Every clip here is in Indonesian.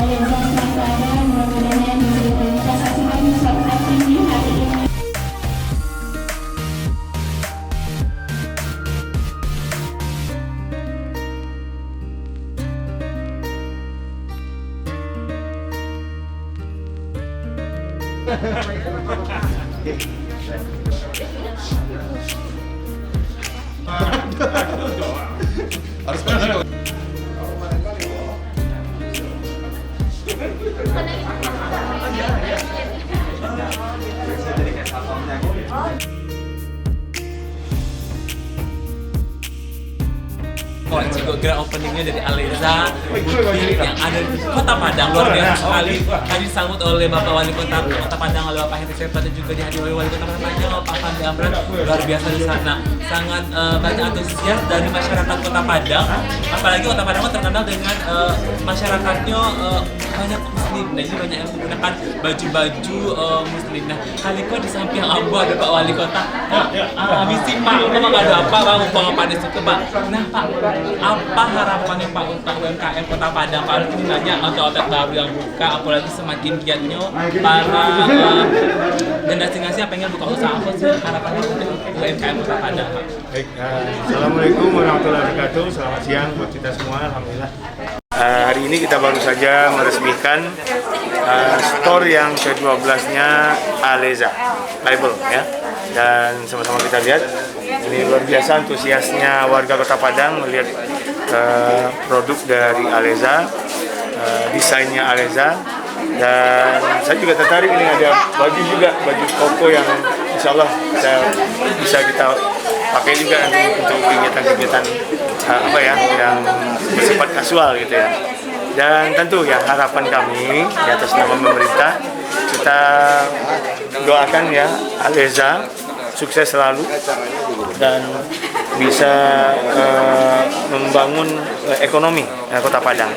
Aleza selalu ada, mudah-mudahan diberikan kesaksian masyarakat ini hari ini. Harus begitu. Kalau Ciko grand openingnya dari Aleza Boutique yang ada di Kota Padang, luar biasa sekali. Tadi disambut oleh Bapak Wali Kota Padang, oleh Bapak Heri Septa, dan juga dihadiri oleh Wali Kota Padang, Pak Fandi Amran. Luar biasa di sana, sangat banyak antusias dari masyarakat Kota Padang. Apalagi Kota Padang terkenal dengan masyarakatnya banyak Muslim. Nah, ini banyak yang menggunakan baju-baju Muslim. Nah, kali kok di samping Abu ada Pak Wali Kota. Habis sih Pak, memang ada apa Bang? Pak di situ Pak. Nah Pak, apa harapannya Pak untuk UMKM Kota Padang? Pak, ini banyak outlet baru yang buka, apalagi semakin giatnya para generasi yang pengen buka usaha. Apa sih harapannya untuk UMKM Kota Padang Pak? Baik, Assalamualaikum warahmatullahi wabarakatuh. Selamat siang buat kita semua, alhamdulillah. Hari ini kita baru saja meresmikan store yang ke-12-nya Aleza Label ya. Dan sama-sama kita lihat ini luar biasa antusiasnya warga Kota Padang melihat produk dari Aleza, desainnya Aleza. Dan saya juga tertarik, ini ada baju juga, baju koko yang insya Allah bisa kita pakai juga untuk kegiatan-kegiatan yang bersifat kasual gitu ya. Dan tentu ya harapan kami di atas nama pemerintah, kita doakan ya Aleza sukses selalu dan bisa membangun ekonomi Kota Padang.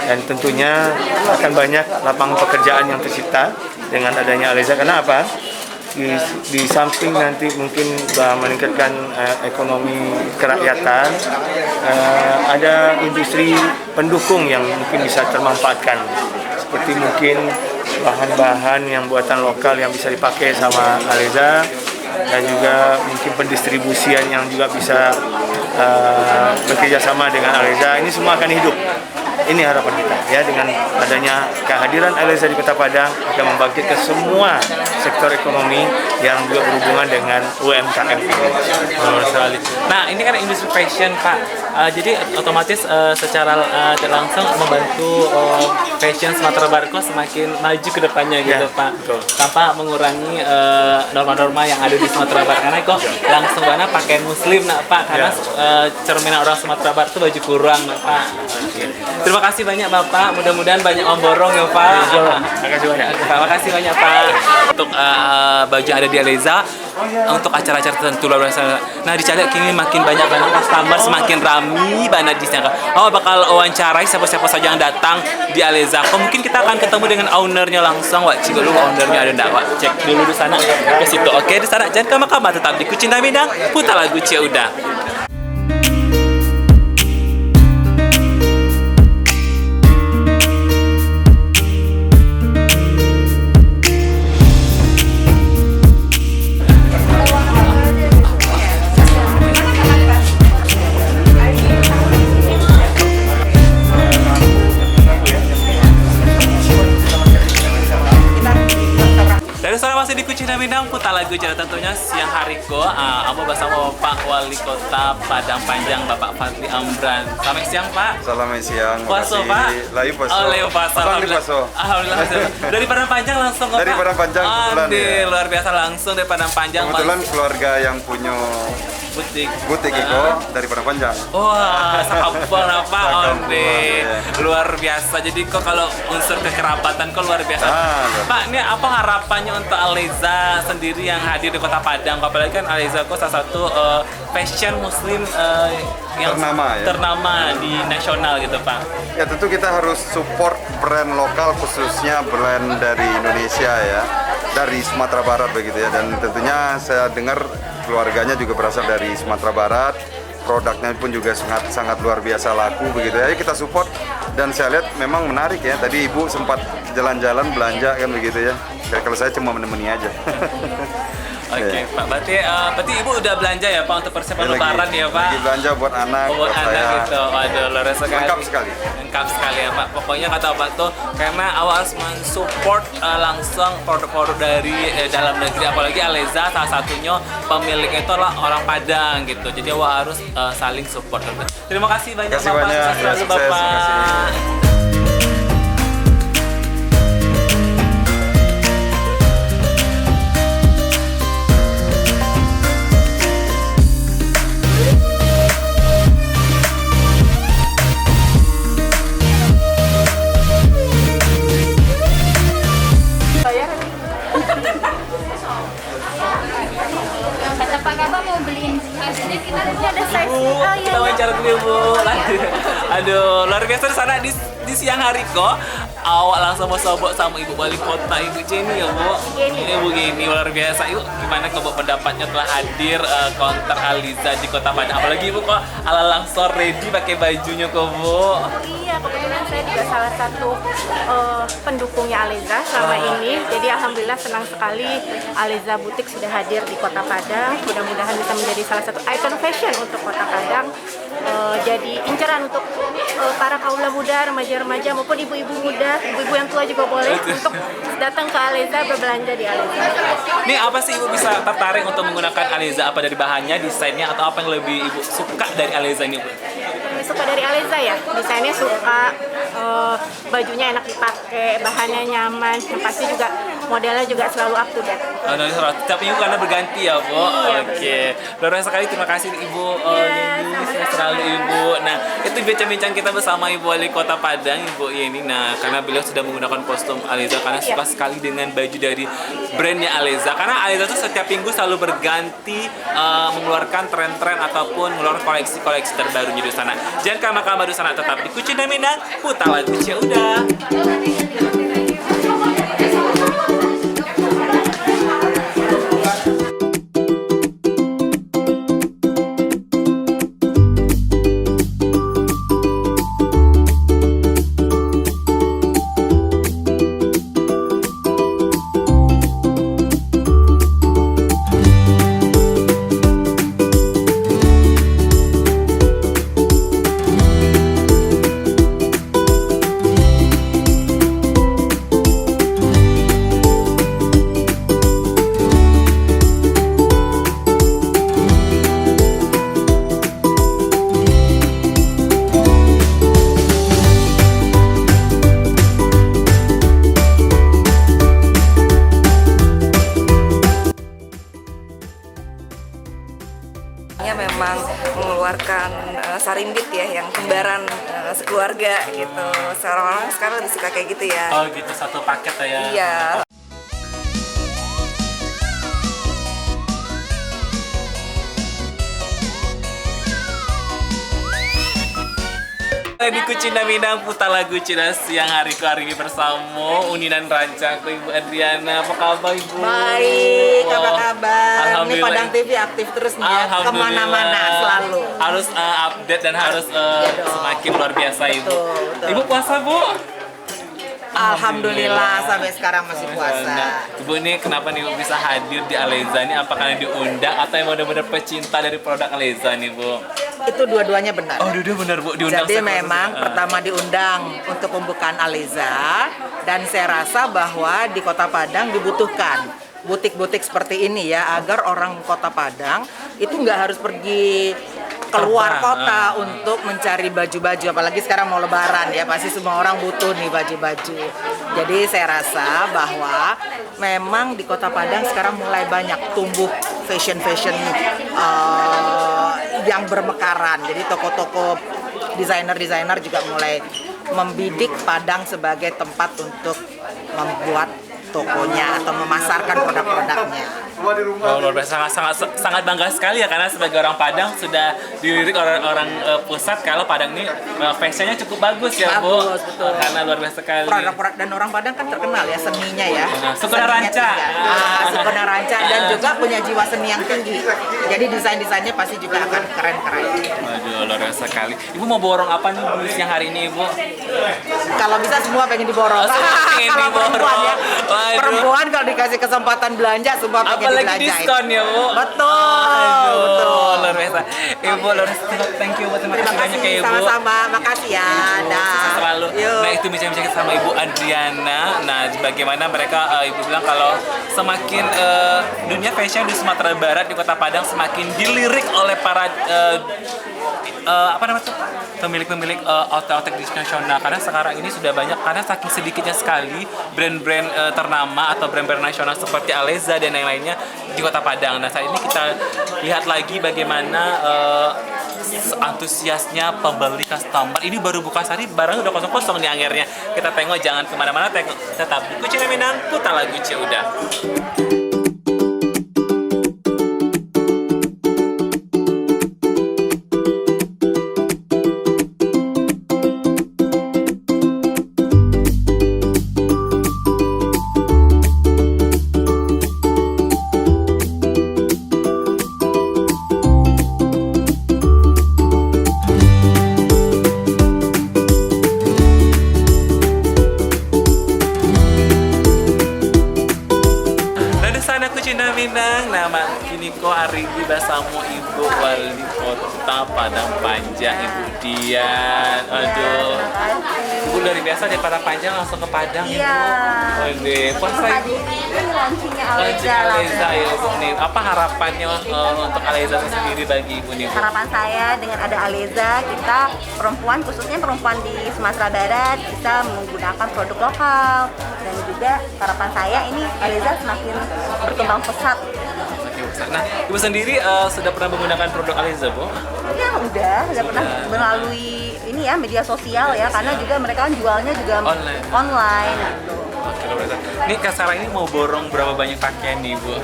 Dan tentunya akan banyak lapangan pekerjaan yang tercipta dengan adanya Aleza. Karena apa? Di samping nanti mungkin meningkatkan ekonomi kerakyatan, ada industri pendukung yang mungkin bisa termanfaatkan, seperti mungkin bahan-bahan yang buatan lokal yang bisa dipakai sama Aleza, dan juga mungkin pendistribusian yang juga bisa bekerja sama dengan Aleza. Ini semua akan hidup. Ini harapan kita ya, dengan adanya kehadiran Aleza di Kota Padang akan membangkitkan semua sektor ekonomi yang juga berhubungan dengan UMKM Indonesia. Nah, ini kan industri fashion Pak, jadi otomatis secara langsung membantu fashion Sumatera Barat semakin maju ke depannya gitu ya, Pak. Betul. Tanpa mengurangi norma-norma yang ada di Sumatera Barat, karena kok langsung mana pakaian Muslim nak Pak, karena cerminan orang Sumatera Barat itu baju kurang nak Pak. Terima kasih banyak Bapak, mudah-mudahan banyak om borong ya Pak. Terima kasih banyak. Terima kasih banyak Pak. Untuk baju yang ada di Aleza, untuk acara-acara tertentu luar biasa. Nah, dicari kini makin banyak customer, semakin ramai banyak di sana. Oh, bakal wawancarai siapa-siapa saja yang datang di Aleza. Mungkin kita akan ketemu dengan ownernya langsung. Wak, cek dulu ownernya ada enggak, Wak. Cek dulu di sana ke situ. Oke, di sana jangan kemana-mana, tetap di Kucinta Minang, putar lagu Cia udah. Masih di Kucinta Minang, putar lagu Cia tentunya siang hari ko. Aku bersama Pak Wali Kota Padang Panjang, Bapak Fandi Amran. Selamat siang Pak. Selamat siang. Puasa Pak. Layu puasa. Oh, layu puasa. Alhamdulillah. Dari Padang Panjang langsung Pak. Dari Padang Panjang kebetulan ya. Luar biasa langsung dari Padang Panjang. Kebetulan keluarga yang punya butik itu dari Padang Panjang. Wah, sahabang apa onde. Luar biasa. Jadi kok kalau unsur kekerabatan kok luar biasa. Pak, ini apa harapannya untuk Aleza sendiri yang hadir di Kota Padang? Apalagi kan Aleza kok salah satu fashion Muslim yang ternama di nasional gitu Pak. Ya tentu kita harus support brand lokal, khususnya brand dari Indonesia ya, dari Sumatera Barat begitu ya. Dan tentunya saya dengar keluarganya juga berasal dari Sumatera Barat, produknya pun juga sangat luar biasa laku begitu ya. Kita support Dan saya lihat memang menarik ya. Tadi Ibu sempat jalan-jalan belanja kan begitu ya. Kalau saya cuma menemani aja. Oke, Pak. Berarti Ibu udah belanja ya, Pak, untuk persiapan Lebaran ya, Pak? Lagi belanja buat anak, buat anak saya. gitu. Waduh, luar biasa sekali. Lengkap sekali. Lengkap sekali ya, Pak. Pokoknya kata Pak tuh, karena awal harus mensupport langsung produk-produk dari dalam negeri, apalagi Aleza salah satunya pemiliknya itu adalah orang Padang gitu. Jadi awal harus saling support. Terima kasih banyak, Terima kasih Bapak. banyak. Sukses selalu, Ya, sukses. Bapak. Terima kasih. Kata Pak Kaba mau beliin ini ada size. Bu, Oh iya. kita wawancara dulu, Bu. Aduh, luar biasa di sana di siang hari kok. Awak langsung mau sobok sama Ibu Wali Kota, Ibu Jenny ya, Bu. Ibu Gini, luar biasa. Yuk, gimana kok pendapatnya telah hadir konter Aliza di Kota Padang? Apalagi Ibu kok ala langsung ready pakai bajunya kok, Bu. Iya, kebetulan saya juga salah satu pendukungnya Aleza selama ini. Jadi alhamdulillah senang sekali Aleza Butik sudah hadir di Kota Padang. Mudah-mudahan bisa menjadi salah satu icon fashion untuk Kota Padang. Jadi inceran untuk para kaula muda, remaja-remaja maupun ibu-ibu muda, ibu-ibu yang tua juga boleh untuk datang ke Aleza, berbelanja di Aleza. Nih, apa sih Ibu bisa tertarik untuk menggunakan Aleza? Apa dari bahannya, desainnya, atau apa yang lebih Ibu suka dari Aleza ini, Bu? Lebih suka dari Aleza ya, desainnya suka, bajunya enak dipakai, bahannya nyaman, yang pasti juga modelnya juga selalu up to date. Setiap minggu karena berganti ya, Bu? Iya, Oke. Luar biasa sekali, terima kasih Ibu Nini, sehat selalu Ibu. Nah, itu bincang-bincang kita bersama Ibu Wali Kota Padang, Ibu Yeni. Nah, karena beliau sudah menggunakan kostum Aleza, karena suka sekali dengan baju dari brandnya Aleza. Karena Aleza tuh setiap minggu selalu berganti mengeluarkan tren-tren ataupun mengeluarkan koleksi-koleksi terbarunya di sana. Jangan kamu di sana, tetap di Kucing dan Minang, putar lagu Cia udah. Memang mengeluarkan sarimbit ya, yang kembaran sekeluarga gitu. Orang-orang sekarang lebih suka kayak gitu ya. Oh gitu, satu paket ya. Iya. Di Kucina Minang, putar lagu Cina siang hari ini bersama Uni dan Rancang, Ibu Adriana. Apa kabar Ibu? Baik, apa kabar? Ini Alhamdulillah. Padang TV aktif terus nih ya, kemana-mana selalu. Harus update dan harus semakin luar biasa Ibu. Betul. Ibu puasa Bu? Alhamdulillah sampai sekarang masih puasa. Nah, Ibu ini kenapa nih Ibu bisa hadir di Aleza ini? Apakah diundang atau yang benar-benar pecinta dari produk Aleza nih Bu? Itu dua-duanya benar. Oh, dua benar Bu, diundang. Jadi secara memang khusus. pertama diundang untuk pembukaan Aleza, dan saya rasa bahwa di Kota Padang dibutuhkan butik-butik seperti ini ya, agar orang Kota Padang itu nggak harus pergi keluar kota untuk mencari baju-baju, apalagi sekarang mau Lebaran ya, pasti semua orang butuh nih baju-baju. Jadi saya rasa bahwa memang di Kota Padang sekarang mulai banyak tumbuh fashion yang bermekaran. Jadi toko-toko desainer juga mulai membidik Padang sebagai tempat untuk membuat tokonya atau memasarkan produk-produknya. Oh, luar biasa, sangat bangga sekali ya karena sebagai orang Padang sudah dilirik orang pusat kalau Padang ini fashionnya cukup bagus ya Bu. Bagus, betul. Karena luar biasa sekali. Produk-produk dan orang Padang kan terkenal ya seninya ya. Suku Ranca. Suku Ranca dan juga punya jiwa seni yang tinggi. Jadi desain-desainnya pasti juga akan keren-keren. Waduh, luar biasa sekali. Ibu mau borong apa nih Bu siang hari ini Ibu? Kalau bisa semua pengen diborong. Pengen Kalau diborong. perempuan ya. Waduh. Perempuan kalau dikasih kesempatan belanja semua pengen Apalagi dibelanjain. diskon ya Bu. Betul. Aduh, Betul. luar biasa. Ibu luar biasa. Thank you Bu, terima kasih banyak ya Ibu. Sama-sama. Makasih ya. Sukses selalu. Yuk. Nah itu bincang-bincang sama Ibu Adriana. Nah bagaimana mereka Ibu bilang kalau semakin dunia fashion di Sumatera Barat di Kota Padang semakin dilirik oleh para apa namanya tuh pemilik-pemilik outlet nasional karena sekarang ini sudah banyak karena saking sedikitnya sekali brand-brand ternama atau brand-brand nasional seperti Aleza dan lain-lainnya di Kota Padang. Nah saat ini kita lihat lagi bagaimana antusiasnya pembeli customer. Ini baru buka sehari barangnya udah kosong-kosong nih akhirnya. Kita tengok jangan kemana-mana, tetap di Kucing Minang, Putar Lagu udah. Cina Minang, nama Kiniko Arigi bersama Ibu Wali Kota Padang Panjang, Ibu Dian. Aduh, Ibu dari biasa dari Padang Panjang langsung ke Padang Iya. Ibu. Waduh, puasa Ibu. Ini launchingnya Launching Aleza. Aleza ya Ibu nih. Apa harapannya untuk Aleza sendiri bagi Ibu nih? Bu? Harapan saya dengan ada Aleza, kita perempuan, khususnya perempuan di Sumatera Barat, bisa menggunakan produk lokal. Dan juga harapan saya ini Aleza semakin berkembang pesat. Nah, Ibu sendiri sudah pernah menggunakan produk Aleza, Bu? Ya udah pernah melalui ini ya media sosial ya, karena juga mereka kan jualnya juga online. Oke, luar biasa. Ini Kak Sarah ini mau borong berapa banyak pakaian nih, Bu?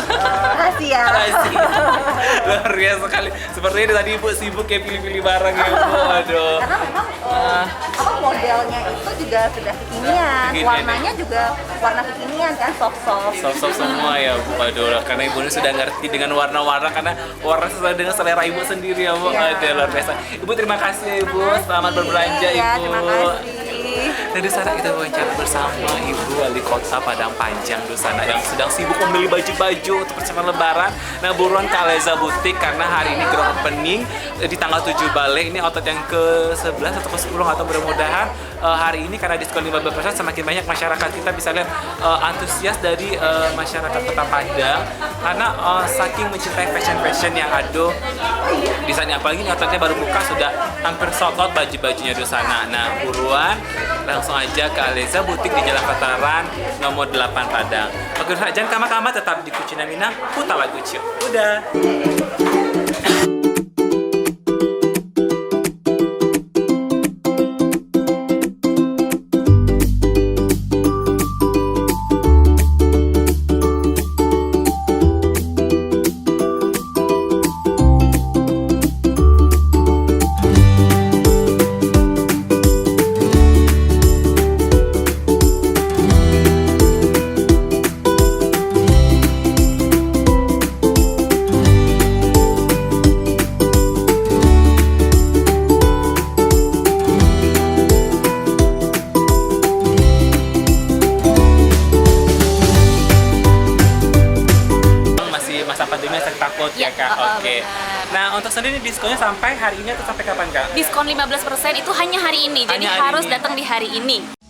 Rahasia. Luar biasa sekali. Sepertinya tadi Ibu sibuk kayak pilih-pilih barang ya, Bu. Aduh. Karena memang apa modelnya itu juga sudah kekinian, warnanya juga warna kekinian kan, soft. Soft semua ya, Bu. Aduh, karena Ibu ini sudah ngerti dengan warna-warna karena warna sesuai dengan selera Ibu sendiri ya, Bu. Aduh, luar biasa. Ibu terima kasih, Ibu. Selamat berbelanja, Ya, Ibu. terima kasih. Dari sana kita wawancara bersama Ibu Wali Kota Padang Panjang di sana yang sedang sibuk membeli baju-baju untuk persiapan Lebaran. Nah, buruan ke Aleza Butik karena hari ini grand opening di tanggal 7 Bale. Ini outlet yang ke-11 atau ke-10 atau mudah-mudahan hari ini karena diskon 15% semakin banyak masyarakat kita bisa lihat antusias dari masyarakat Kota Padang karena saking mencintai fashion yang ada di sana. Apalagi ini outletnya baru buka sudah hampir sold out baju-bajunya di sana. Nah, buruan langsung aja ke Aleza Butik di Jalan Veteran nomor 8 Padang. Oke, jangan kama-kama, tetap di Kucing Minang, Putar Lagu udah. Masa pandemi saya takut ya Kak. Oke. Nah, untuk sendiri diskonnya sampai hari ini atau sampai kapan Kak? Diskon 15% itu hanya hari ini, jadi Hanya hari harus ini. datang di hari ini.